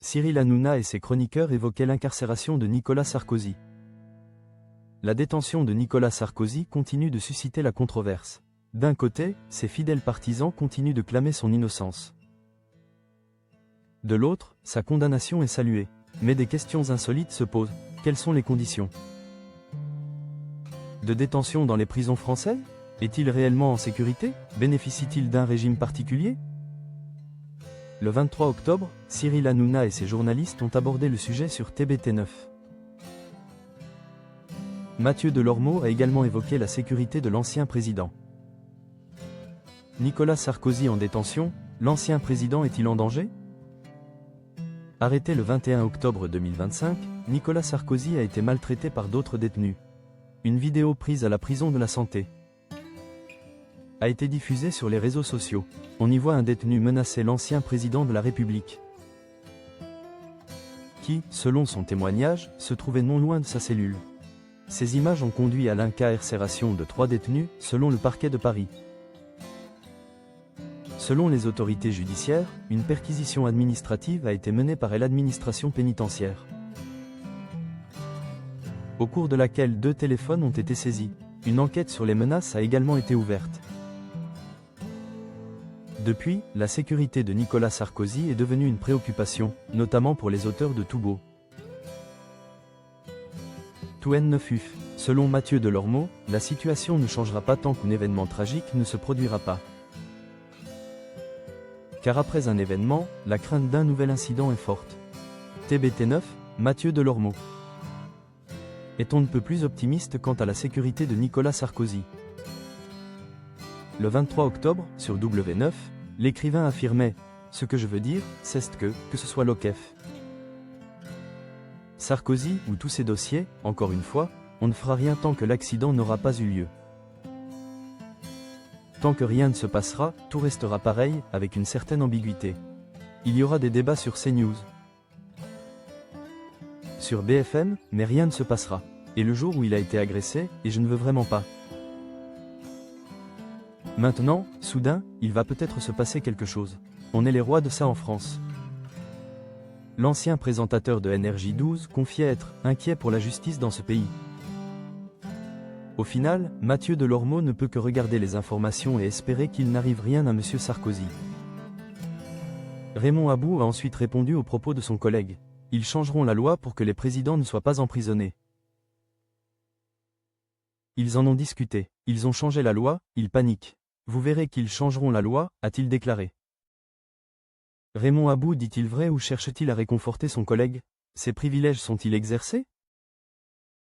Cyril Hanouna et ses chroniqueurs évoquaient l'incarcération de Nicolas Sarkozy. La détention de Nicolas Sarkozy continue de susciter la controverse. D'un côté, ses fidèles partisans continuent de clamer son innocence. De l'autre, sa condamnation est saluée. Mais des questions insolites se posent. Quelles sont les conditions de détention dans les prisons françaises? Est-il réellement en sécurité? Bénéficie-t-il d'un régime particulier? Le 23 octobre, Cyril Hanouna et ses journalistes ont abordé le sujet sur TBT9. Mathieu Delormeau a également évoqué la sécurité de l'ancien président. Nicolas Sarkozy en détention, l'ancien président est-il en danger? Arrêté le 21 octobre 2025, Nicolas Sarkozy a été maltraité par d'autres détenus. Une vidéo prise à la prison de la Santé a été diffusée sur les réseaux sociaux. On y voit un détenu menacer l'ancien président de la République, qui, selon son témoignage, se trouvait non loin de sa cellule. Ces images ont conduit à l'incarcération de 3 détenus, selon le parquet de Paris. Selon les autorités judiciaires, une perquisition administrative a été menée par l'administration pénitentiaire, au cours de laquelle 2 téléphones ont été saisis. Une enquête sur les menaces a également été ouverte. Depuis, la sécurité de Nicolas Sarkozy est devenue une préoccupation, notamment pour les auteurs de Toubo. Tout N9UF. Selon Mathieu Delormeau, la situation ne changera pas tant qu'un événement tragique ne se produira pas. Car après un événement, la crainte d'un nouvel incident est forte. TBT9, Mathieu Delormeau. Et on ne peut plus optimiste quant à la sécurité de Nicolas Sarkozy. Le 23 octobre, sur W9, l'écrivain affirmait « Ce que je veux dire, c'est que ce soit l'OQEF. Sarkozy ou tous ses dossiers, encore une fois, on ne fera rien tant que l'accident n'aura pas eu lieu. Tant que rien ne se passera, tout restera pareil, avec une certaine ambiguïté. Il y aura des débats sur CNews, sur BFM, mais rien ne se passera. Et le jour où il a été agressé, et je ne veux vraiment pas. Maintenant, soudain, il va peut-être se passer quelque chose. On est les rois de ça en France. L'ancien présentateur de NRJ12 confiait être inquiet pour la justice dans ce pays. Au final, Mathieu Delormeau ne peut que regarder les informations et espérer qu'il n'arrive rien à M. Sarkozy. Raymond Abou a ensuite répondu aux propos de son collègue. Ils changeront la loi pour que les présidents ne soient pas emprisonnés. Ils en ont discuté. Ils ont changé la loi, ils paniquent. Vous verrez qu'ils changeront la loi, a-t-il déclaré. Raymond Abou dit-il vrai ou cherche-t-il à réconforter son collègue? Ses privilèges sont-ils exercés?